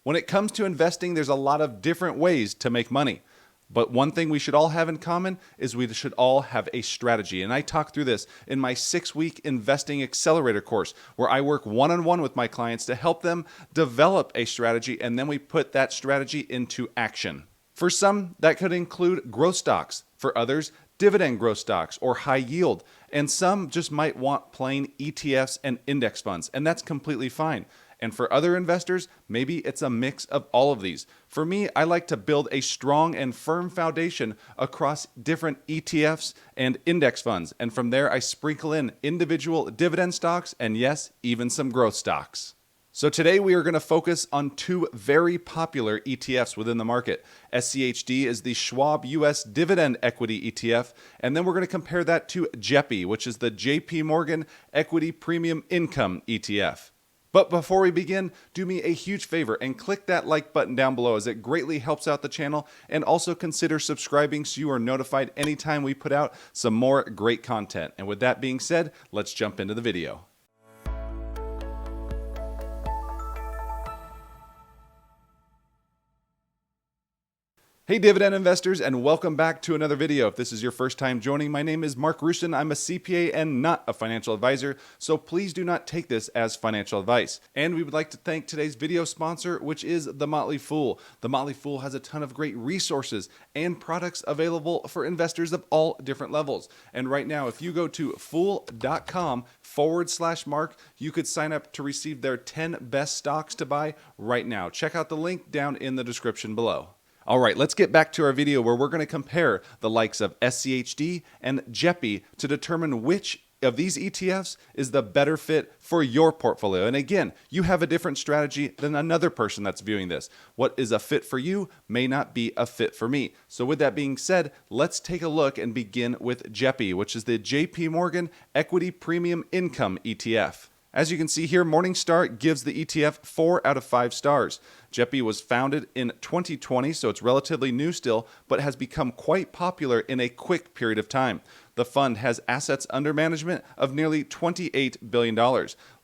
When it comes to investing, there's a lot of different ways to make money. But one thing we should all have in common is we should all have a strategy. And I talk through this in my 6-week Investing Accelerator course, where I work one-on-one with my clients to help them develop a strategy, and then we put that strategy into action. For some, that could include growth stocks. For others, dividend growth stocks or high yield. And some just might want plain ETFs and index funds, and that's completely fine. And for other investors, maybe it's a mix of all of these. For me, I like to build a strong and firm foundation across different ETFs and index funds. And from there, I sprinkle in individual dividend stocks and yes, even some growth stocks. So today we are going to focus on 2 very popular ETFs within the market. SCHD is the Schwab US Dividend Equity ETF, and then we're going to compare that to JEPI, which is the JP Morgan Equity Premium Income ETF. But before we begin, do me a huge favor and click that like button down below, as it greatly helps out the channel, and also consider subscribing so you are notified anytime we put out some more great content. And with that being said, let's jump into the video. Hey dividend investors, and welcome back to another video. If this is your first time joining, my name is Mark Rushin. I'm a CPA and not a financial advisor, so please do not take this as financial advice. And we would like to thank today's video sponsor, which is The Motley Fool. The Motley Fool has a ton of great resources and products available for investors of all different levels. And right now, if you go to fool.com/Mark, you could sign up to receive their 10 best stocks to buy right now. Check out the link down in the description below. All right, let's get back to our video where we're going to compare the likes of SCHD and JEPI to determine which of these ETFs is the better fit for your portfolio. And again, you have a different strategy than another person that's viewing this. What is a fit for you may not be a fit for me. So with that being said, let's take a look and begin with JEPI, which is the JP Morgan Equity Premium Income ETF. As you can see here, Morningstar gives the ETF 4 out of 5 stars. JEPI was founded in 2020, so it's relatively new still, but has become quite popular in a quick period of time. The fund has assets under management of nearly $28 billion.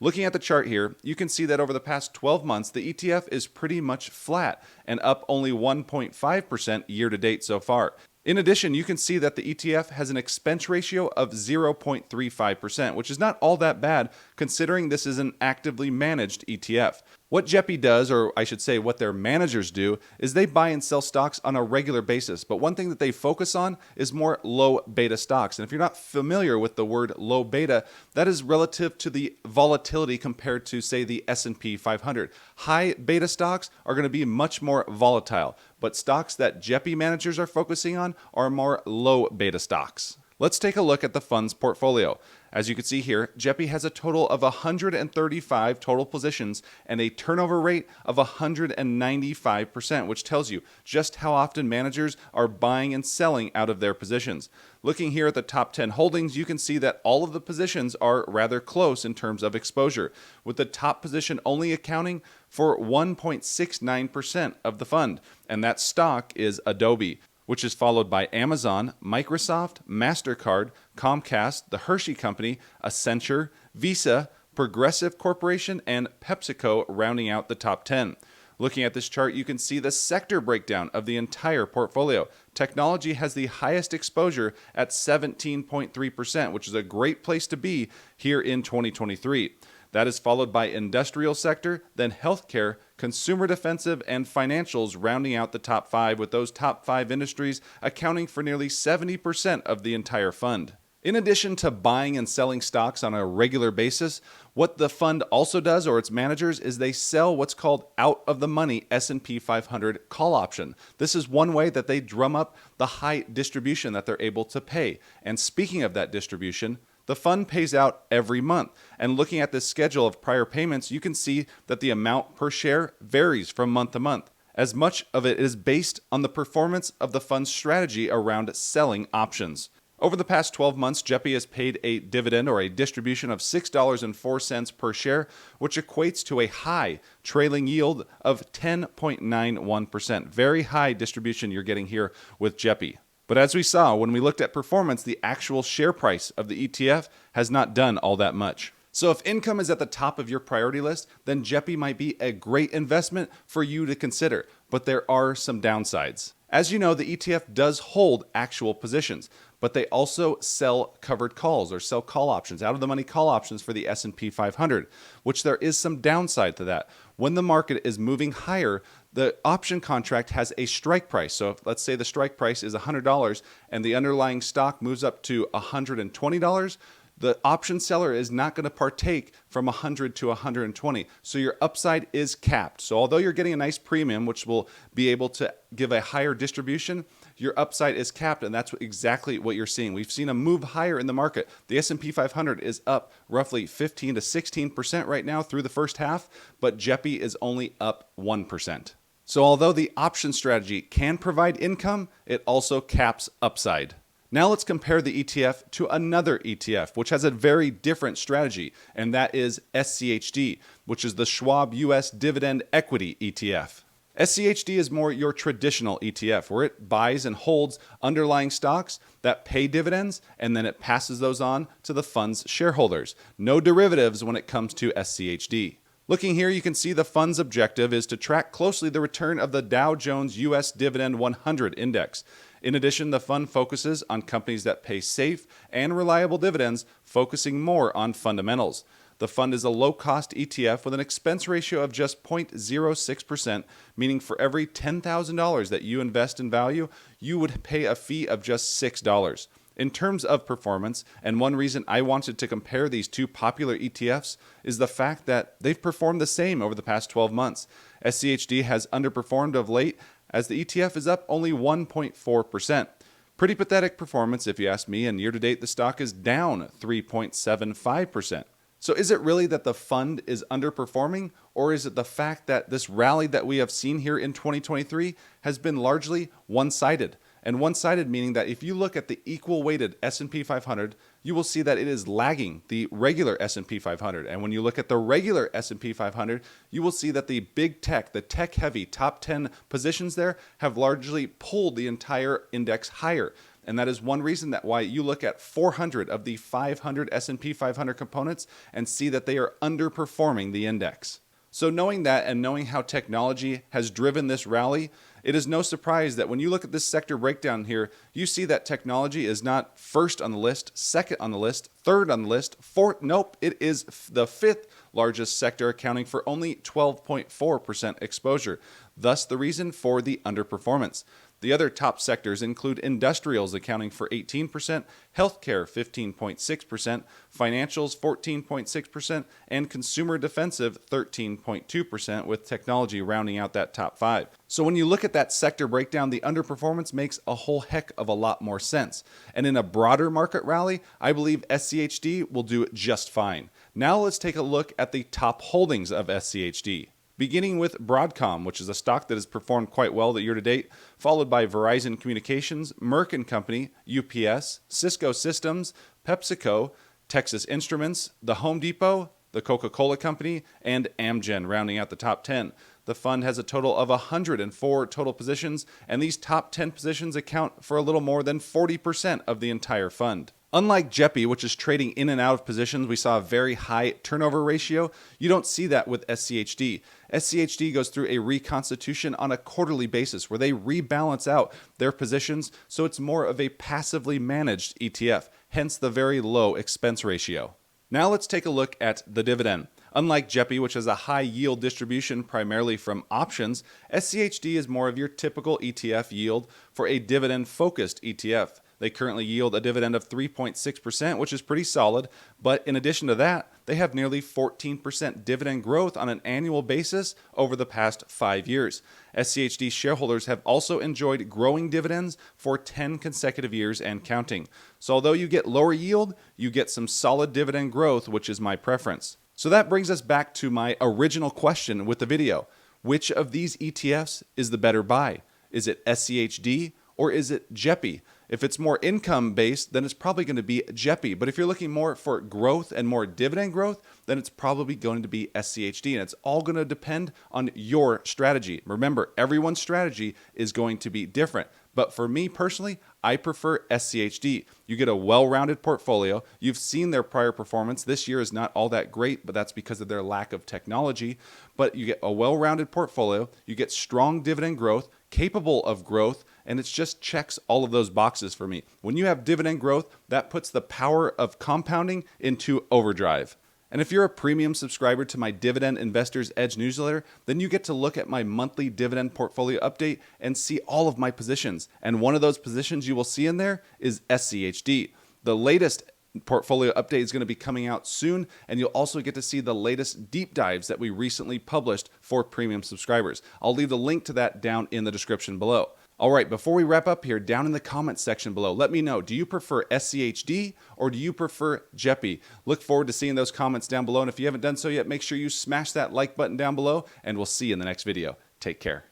Looking at the chart here, you can see that over the past 12 months, the ETF is pretty much flat and up only 1.5% year to date so far. In addition, you can see that the ETF has an expense ratio of 0.35%, which is not all that bad considering this is an actively managed ETF. What JEPI does, or I should say what their managers do, is they buy and sell stocks on a regular basis. But one thing that they focus on is more low beta stocks. And if you're not familiar with the word low beta, that is relative to the volatility compared to, say, the S&P 500. High beta stocks are going to be much more volatile, but stocks that JEPI managers are focusing on are more low beta stocks. Let's take a look at the fund's portfolio. As you can see here, JEPI has a total of 135 total positions and a turnover rate of 195%, which tells you just how often managers are buying and selling out of their positions. Looking here at the top 10 holdings, you can see that all of the positions are rather close in terms of exposure, with the top position only accounting for 1.69% of the fund, and that stock is Adobe, which is followed by Amazon, Microsoft, MasterCard, Comcast, the Hershey Company, Accenture, Visa, Progressive Corporation, and PepsiCo rounding out the top 10. Looking at this chart, you can see the sector breakdown of the entire portfolio. Technology has the highest exposure at 17.3%, which is a great place to be here in 2023. That is followed by industrial sector, then healthcare, consumer defensive, and financials rounding out the top 5, with those top 5 industries accounting for nearly 70% of the entire fund. In addition to buying and selling stocks on a regular basis, what the fund also does, or its managers, is they sell what's called out-of-the-money S&P 500 call option. This is one way that they drum up the high distribution that they're able to pay. And speaking of that distribution, the fund pays out every month, and looking at this schedule of prior payments, you can see that the amount per share varies from month to month, as much of it is based on the performance of the fund's strategy around selling options. Over the past 12 months, JEPI has paid a dividend or a distribution of $6.04 per share, which equates to a high trailing yield of 10.91%. Very high distribution you're getting here with JEPI. But as we saw when we looked at performance, the actual share price of the ETF has not done all that much. So if income is at the top of your priority list, then JEPI might be a great investment for you to consider, but there are some downsides. As you know, the ETF does hold actual positions, but they also sell covered calls or sell call options, out of the money call options for the S&P 500, which there is some downside to that. When the market is moving higher, the option contract has a strike price. So if, let's say the strike price is $100 and the underlying stock moves up to $120, the option seller is not going to partake from 100 to 120. So your upside is capped. So although you're getting a nice premium, which will be able to give a higher distribution, your upside is capped, and that's exactly what you're seeing. We've seen a move higher in the market. The S&P 500 is up roughly 15 to 16% right now through the first half, but JEPI is only up 1%. So although the option strategy can provide income, it also caps upside. Now let's compare the ETF to another ETF, which has a very different strategy, and that is SCHD, which is the Schwab US Dividend Equity ETF. SCHD is more your traditional ETF, where it buys and holds underlying stocks that pay dividends, and then it passes those on to the fund's shareholders. No derivatives when it comes to SCHD. Looking here, you can see the fund's objective is to track closely the return of the Dow Jones US Dividend 100 Index. In addition, the fund focuses on companies that pay safe and reliable dividends, focusing more on fundamentals. The fund is a low-cost ETF with an expense ratio of just 0.06%, meaning for every $10,000 that you invest in value, you would pay a fee of just $6. In terms of performance, and one reason I wanted to compare these two popular ETFs is the fact that they've performed the same over the past 12 months. SCHD has underperformed of late, as the ETF is up only 1.4%. Pretty pathetic performance if you ask me, and year-to-date the stock is down 3.75%. So is it really that the fund is underperforming, or is it the fact that this rally that we have seen here in 2023 has been largely one-sided? And one-sided meaning that if you look at the equal-weighted S&P 500, you will see that it is lagging the regular S&P 500. And when you look at the regular S&P 500, you will see that the big tech, the tech-heavy top 10 positions there have largely pulled the entire index higher. And that is one reason that why you look at 400 of the 500 S&P 500 components and see that they are underperforming the index. So knowing that and knowing how technology has driven this rally, it is no surprise that when you look at this sector breakdown here, you see that technology is not first on the list, second on the list, third on the list, fourth. Nope, it is the fifth largest sector, accounting for only 12.4% exposure. Thus, the reason for the underperformance. The other top sectors include industrials accounting for 18%, healthcare 15.6%, financials 14.6%, and consumer defensive 13.2%, with technology rounding out that top 5. So when you look at that sector breakdown, the underperformance makes a whole heck of a lot more sense. And in a broader market rally, I believe SCHD will do just fine. Now let's take a look at the top holdings of SCHD. Beginning with Broadcom, which is a stock that has performed quite well the year to date, followed by Verizon Communications, Merck & Company, UPS, Cisco Systems, PepsiCo, Texas Instruments, the Home Depot, the Coca-Cola Company, and Amgen, rounding out the top 10. The fund has a total of 104 total positions, and these top 10 positions account for a little more than 40% of the entire fund. Unlike JEPI, which is trading in and out of positions, we saw a very high turnover ratio. You don't see that with SCHD. SCHD goes through a reconstitution on a quarterly basis where they rebalance out their positions, so it's more of a passively managed ETF, hence the very low expense ratio. Now let's take a look at the dividend. Unlike JEPI, which has a high yield distribution primarily from options, SCHD is more of your typical ETF yield for a dividend-focused ETF. They currently yield a dividend of 3.6%, which is pretty solid, but in addition to that, they have nearly 14% dividend growth on an annual basis over the past 5 years. SCHD shareholders have also enjoyed growing dividends for 10 consecutive years and counting. So although you get lower yield, you get some solid dividend growth, which is my preference. So that brings us back to my original question with the video. Which of these ETFs is the better buy? Is it SCHD or is it JEPI? If it's more income based, then it's probably going to be JEPI. But if you're looking more for growth and more dividend growth, then it's probably going to be SCHD. And it's all going to depend on your strategy. Remember, everyone's strategy is going to be different. But for me personally, I prefer SCHD. You get a well-rounded portfolio. You've seen their prior performance. This year is not all that great, but that's because of their lack of technology. But you get a well-rounded portfolio. You get strong dividend growth, capable of growth, and it just checks all of those boxes for me. When you have dividend growth, that puts the power of compounding into overdrive. And if you're a premium subscriber to my Dividend Investor's Edge newsletter, then you get to look at my monthly dividend portfolio update and see all of my positions. And one of those positions you will see in there is SCHD. The latest portfolio update is going to be coming out soon, and you'll also get to see the latest deep dives that we recently published for premium subscribers. I'll leave the link to that down in the description below. All right, before we wrap up here, down in the comments section below, let me know, do you prefer SCHD or do you prefer JEPI? Look forward to seeing those comments down below, and if you haven't done so yet, make sure you smash that like button down below, and we'll see you in the next video. Take care.